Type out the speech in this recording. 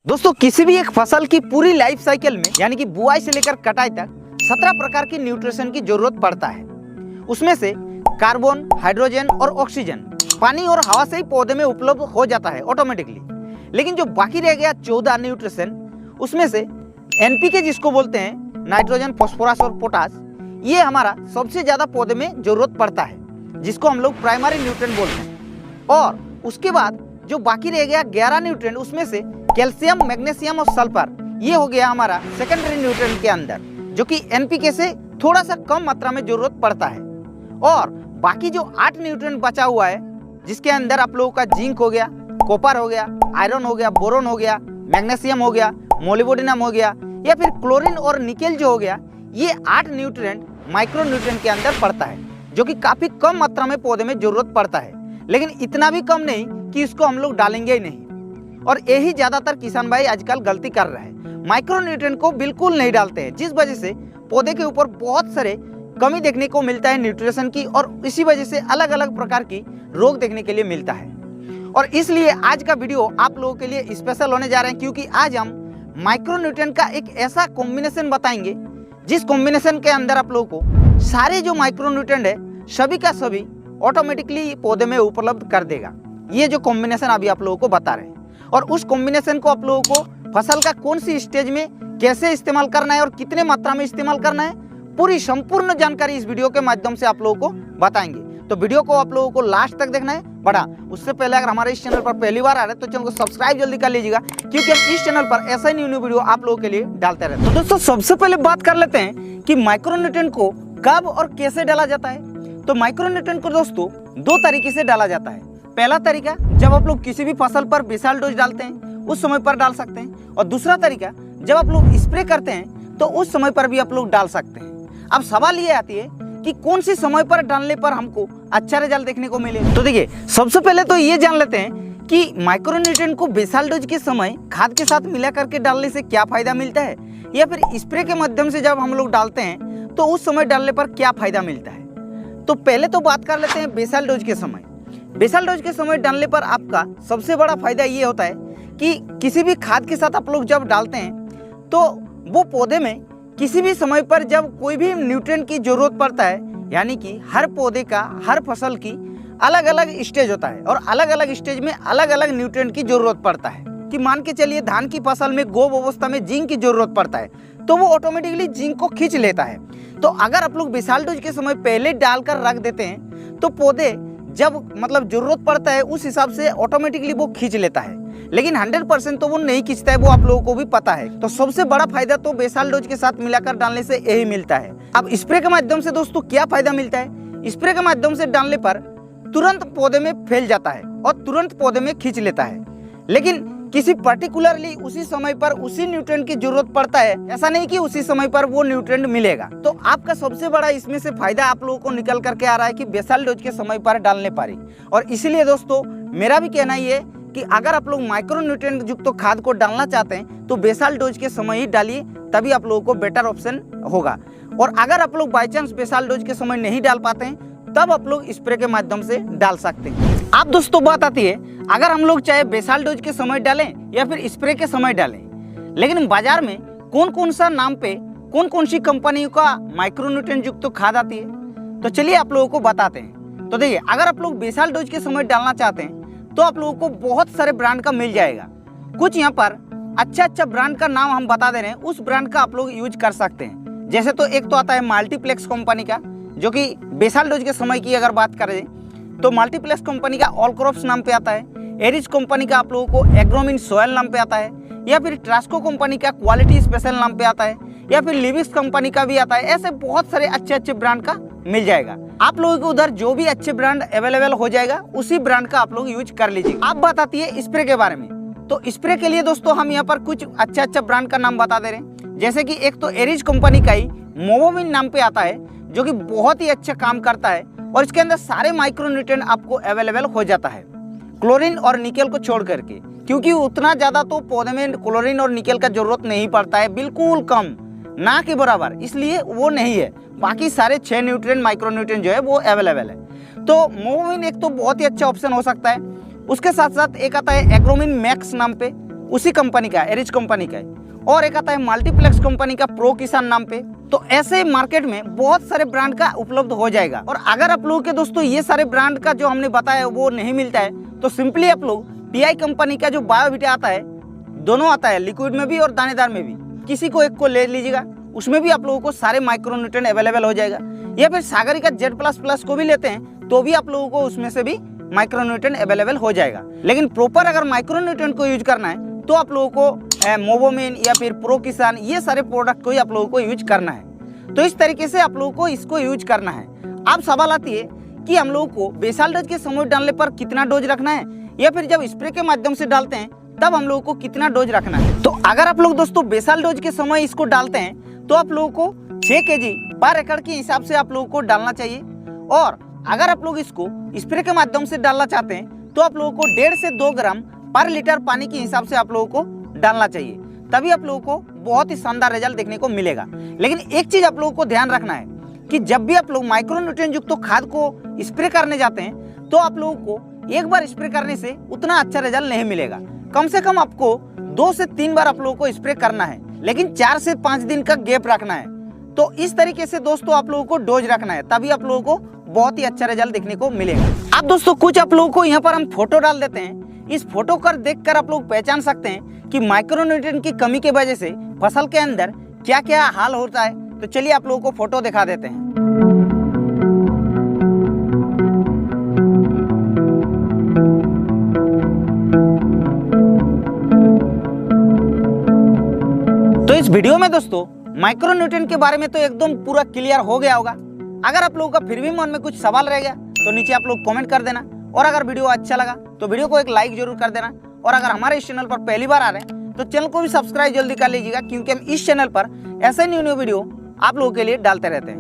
दोस्तों किसी भी एक फसल की पूरी लाइफ साइकिल में यानी कि बुआई से लेकर कटाई तक 17 प्रकार की न्यूट्रिशन की जरूरत पड़ता है। उसमें से कार्बन, हाइड्रोजन और ऑक्सीजन पानी और हवा से ही पौधे में उपलब्ध हो जाता है ऑटोमेटिकली। लेकिन जो बाकी रह गया 14 न्यूट्रिशन, उसमें से एनपीके जिसको बोलते हैं, नाइट्रोजन, फास्फोरस और पोटास, ये हमारा सबसे ज्यादा पौधे में जरूरत पड़ता है, जिसको हम लोग प्राइमरी न्यूट्रिएंट बोलते हैं। और उसके बाद जो बाकी रह गया 11 न्यूट्रिएंट, उसमें से कैल्शियम, मैग्नीशियम और सल्फर, ये हो गया हमारा सेकेंडरी न्यूट्रिएंट के अंदर, जो कि एनपीके से थोड़ा सा कम मात्रा में जरूरत पड़ता है। और बाकी जो 8 न्यूट्रिएंट बचा हुआ है, जिसके अंदर आप लोगों का जिंक हो गया, कॉपर हो गया, आयरन हो गया, बोरोन हो गया, मैग्नीशियम हो गया, मोलिब्डेनम हो गया, या फिर क्लोरीन और निकेल जो हो गया, ये 8 न्यूट्रिएंट माइक्रो न्यूट्रिएंट के अंदर पड़ता है, जो कि काफी कम मात्रा में पौधे में जरूरत पड़ता है। लेकिन इतना भी कम नहीं कि इसको हम लोग डालेंगे ही नहीं। और यही ज्यादातर किसान भाई आजकल गलती कर रहे हैं, माइक्रो न्यूट्रिएंट को बिल्कुल नहीं डालते हैं, जिस वजह से पौधे के ऊपर बहुत सारे कमी देखने को मिलता है न्यूट्रिशन की, और इसी वजह से अलग अलग प्रकार की रोग देखने के लिए मिलता है। और इसलिए आज का वीडियो आप लोगों के लिए स्पेशल होने जा रहे हैं, क्योंकि आज हम माइक्रो न्यूट्रिएंट का एक ऐसा कॉम्बिनेशन बताएंगे, जिस कॉम्बिनेशन के अंदर आप लोगों को सारे जो माइक्रो न्यूट्रिएंट है सभी का सभी ऑटोमेटिकली पौधे में उपलब्ध कर देगा। ये जो कॉम्बिनेशन अभी आप लोगों को बता रहे हैं, और उस कॉम्बिनेशन को आप लोगों को फसल का कौन सी स्टेज में कैसे इस्तेमाल करना है और कितने मात्रा में इस्तेमाल करना है, पूरी संपूर्ण जानकारी इस वीडियो के माध्यम से आप लोगों को बताएंगे। तो वीडियो को आप लोगों को लास्ट तक देखना है। बड़ा उससे पहले अगर हमारे इस चैनल पर पहली बार आ रहे हैं तो चैनल को सब्सक्राइब जल्दी कर लीजिएगा, क्योंकि हम इस चैनल पर ऐसा ही न्यू वीडियो आप लोगों के लिए डालते रहते हैं। तो दोस्तों सबसे पहले बात कर लेते हैं कि माइक्रो न्यूट्रिएंट को कब और कैसे डाला जाता है। तो माइक्रो न्यूट्रिएंट को दोस्तों 2 तरीके से डाला जाता है। पहला तरीका, जब आप लोग किसी भी फसल पर बेसल डोज डालते हैं उस समय पर डाल सकते हैं, और दूसरा तरीका, जब आप लोग स्प्रे करते हैं तो उस समय पर भी आप लोग डाल सकते हैं। अब सवाल ये आती है कि कौन सी समय पर डालने पर हमको अच्छा रिजल्ट देखने को मिले। तो देखिए, सबसे पहले तो ये जान लेते हैं कि माइक्रो न्यूट्रिएंट को बेसल डोज के समय खाद के साथ मिला करके डालने से क्या फायदा मिलता है, या फिर स्प्रे के माध्यम से जब हम लोग डालते हैं तो उस समय डालने पर क्या फायदा मिलता है। तो पहले तो बात कर लेते हैं बेसल डोज के समय। बेसल डोज के समय डालने पर आपका सबसे बड़ा फायदा ये होता है कि किसी भी खाद के साथ आप लोग जब डालते हैं तो वो पौधे में किसी भी समय पर जब कोई भी न्यूट्रिएंट की जरूरत पड़ता है, यानी कि हर पौधे का, हर फसल की अलग अलग स्टेज होता है, और अलग अलग स्टेज में अलग अलग न्यूट्रिएंट की जरूरत पड़ता है। कि मान के चलिए धान की फसल में गोब अवस्था में जिंक की जरूरत पड़ता है, तो वो ऑटोमेटिकली जिंक को खींच लेता है। तो अगर आप लोग बेसल डोज के समय पहले डालकर रख देते हैं तो पौधे जब मतलब जरूरत पड़ता है उस हिसाब से ऑटोमेटिकली वो खींच लेता है। लेकिन 100% तो वो नहीं खींचता है, वो आप लोगों को भी पता है। तो सबसे बड़ा फायदा तो बेसल डोज के साथ मिलाकर डालने से यही मिलता है। अब स्प्रे के माध्यम से दोस्तों क्या फायदा मिलता है। स्प्रे के माध्यम से डालने पर तुरंत पौधे में फैल जाता है और तुरंत पौधे में खींच लेता है। लेकिन किसी पर्टिकुलरली उसी समय पर उसी न्यूट्रिएंट की जरूरत पड़ता है, ऐसा नहीं कि उसी समय पर वो न्यूट्रिएंट मिलेगा। तो आपका सबसे बड़ा इसमें से फायदा आप लोगों को निकल करके आ रहा है कि बेसल डोज के समय पर डालने पर ही। और इसीलिए दोस्तों मेरा भी कहना ये है कि अगर आप लोग माइक्रो न्यूट्रिएंट युक्त खाद को डालना चाहते हैं तो बेसल डोज के समय ही डालिए, तभी आप लोगों को बेटर ऑप्शन होगा। और अगर आप लोग बाई चांस बेसल डोज के समय नहीं डाल पाते हैं, तब आप लोग स्प्रे के माध्यम से डाल सकते हैं। अब दोस्तों बात आती है, अगर हम लोग चाहे बेसल डोज के समय डालें या फिर स्प्रे के समय डालें, लेकिन बाजार में कौन कौन सा नाम पे कौन कौन सी कंपनियों का माइक्रो न्यूट्रिएंट युक्त खाद आती है, तो चलिए आप लोगों को बताते हैं। तो देखिए, अगर आप लोग बेसल डोज के समय डालना चाहते हैं तो आप लोगों को बहुत सारे ब्रांड का मिल जाएगा। कुछ यहाँ पर अच्छा ब्रांड का नाम हम बता दे रहे हैं, उस ब्रांड का आप लोग यूज कर सकते हैं। जैसे तो एक तो आता है मल्टीप्लेक्स कंपनी का, जो कि बेसल डोज के समय की अगर बात करें तो मल्टीप्लेक्स कंपनी का ऑल क्रॉप्स नाम पे आता है। एरिज कंपनी का आप लोगों को एग्रोमिन सोयल नाम पे आता है, या फिर ट्रास्को कंपनी का क्वालिटी स्पेशल नाम पे आता है, या फिर लिविक्स कंपनी का भी आता है। ऐसे बहुत सारे अच्छे ब्रांड का मिल जाएगा। आप लोगों को उधर जो भी अच्छे ब्रांड अवेलेबल हो जाएगा उसी ब्रांड का आप लोग यूज कर लीजिए। अब बात आती है स्प्रे के बारे में। तो स्प्रे के लिए दोस्तों हम यहाँ पर कुछ अच्छा ब्रांड का नाम बता दे रहे हैं। जैसे कि एक तो एरिज कंपनी का ही मोवोमिन नाम पे आता है, जो कि बहुत ही अच्छा काम करता है, और इसके अंदर सारे माइक्रो न्यूट्रिएंट आपको अवेलेबल हो जाता है, क्लोरीन और निकेल को छोड़ करके, क्योंकि उतना ज्यादा तो पौधे में क्लोरीन और निकेल का जरूरत नहीं पड़ता है, बिल्कुल कम, ना के बराबर, इसलिए वो नहीं है। बाकी सारे 6 न्यूट्रिएंट माइक्रो न्यूट्रिएंट जो है वो अवेलेबल है। तो मोवोमिन एक तो बहुत ही अच्छा ऑप्शन हो सकता है। उसके साथ साथ एक आता है एग्रोमिन मैक्स नाम पे, उसी कंपनी का, एरिज कंपनी का है। और एक आता है मल्टीप्लेक्स कंपनी का प्रो किसान नाम पे। तो ऐसे मार्केट में बहुत सारे ब्रांड का उपलब्ध हो जाएगा। और अगर आप लोगों के दोस्तों ये सारे ब्रांड का जो हमने बताया वो नहीं मिलता है तो सिंपली आप लोग पीआई कंपनी का जो बायोवीटा आता है, दोनों आता है, लिक्विड में भी और दानेदार में भी, किसी को एक को ले लीजिएगा, उसमें भी आप लोगों को सारे माइक्रोन्यूट्रिएंट अवेलेबल हो जाएगा। या फिर सागरिका Z++ को भी लेते हैं तो भी आप लोगों को उसमें से भी माइक्रोन्यूट्रिएंट अवेलेबल हो जाएगा। लेकिन प्रॉपर अगर माइक्रोन्यूट्रिएंट को यूज करना है तो आप लोगों को मोवोमेन या फिर प्रो किसान, ये सारे प्रोडक्ट को ही आप लोगों को यूज करना है। तो इस तरीके से आप लोगों को इसको यूज करना है। अब सवाल आती है कि हम लोगों को बेसाल डोज के समय डालने पर कितना डोज रखना है, या फिर जब स्प्रे के माध्यम से डालते हैं तब हम लोगों को कितना डोज रखना है। तो अगर आप लोग दोस्तों बेसाल डोज के समय इसको डालते हैं तो आप लोगों को 6 kg पर एकड़ के हिसाब से आप लोगों को डालना चाहिए। और अगर आप लोग इसको स्प्रे के माध्यम से डालना चाहते हैं तो आप लोगों को 1.5 से 2 ग्राम पर लीटर पानी के हिसाब से आप लोगों को डालना चाहिए। तभी आप लोगों को बहुत ही शानदार रिजल्ट देखने को मिलेगा। लेकिन एक चीज आप लोगों को ध्यान रखना है कि जब भी आप लोग माइक्रोन्यूट्रिएंट युक्त खाद को स्प्रे करने जाते हैं तो आप लोगों को एक बार स्प्रे करने से उतना अच्छा रिजल्ट नहीं मिलेगा। कम से कम आपको 2 से 3 बार आप लोगों को स्प्रे करना है, लेकिन 4 से 5 दिन का गैप रखना है। तो इस तरीके से दोस्तों आप लोगों को डोज रखना है, तभी आप लोगों को बहुत ही अच्छा रिजल्ट देखने को मिलेगा। अब दोस्तों कुछ आप लोगों को यहाँ पर हम फोटो डाल देते हैं। इस फोटो को देखकर आप लोग पहचान सकते हैं कि माइक्रोन्यूट्रिएंट की कमी की वजह से फसल के अंदर क्या क्या हाल होता है। तो चलिए आप लोगों को फोटो दिखा देते हैं। तो इस वीडियो में दोस्तों माइक्रोन्यूट्रिएंट के बारे में तो एकदम पूरा क्लियर हो गया होगा। अगर आप लोगों का फिर भी मन में कुछ सवाल रह गया तो नीचे आप लोग कमेंट कर देना। और अगर वीडियो अच्छा लगा तो वीडियो को एक लाइक जरूर कर देना। और अगर हमारे इस चैनल पर पहली बार आ रहे हैं तो चैनल को भी सब्सक्राइब जल्दी कर लीजिएगा, क्योंकि हम इस चैनल पर ऐसे न्यू वीडियो आप लोगों के लिए डालते रहते हैं।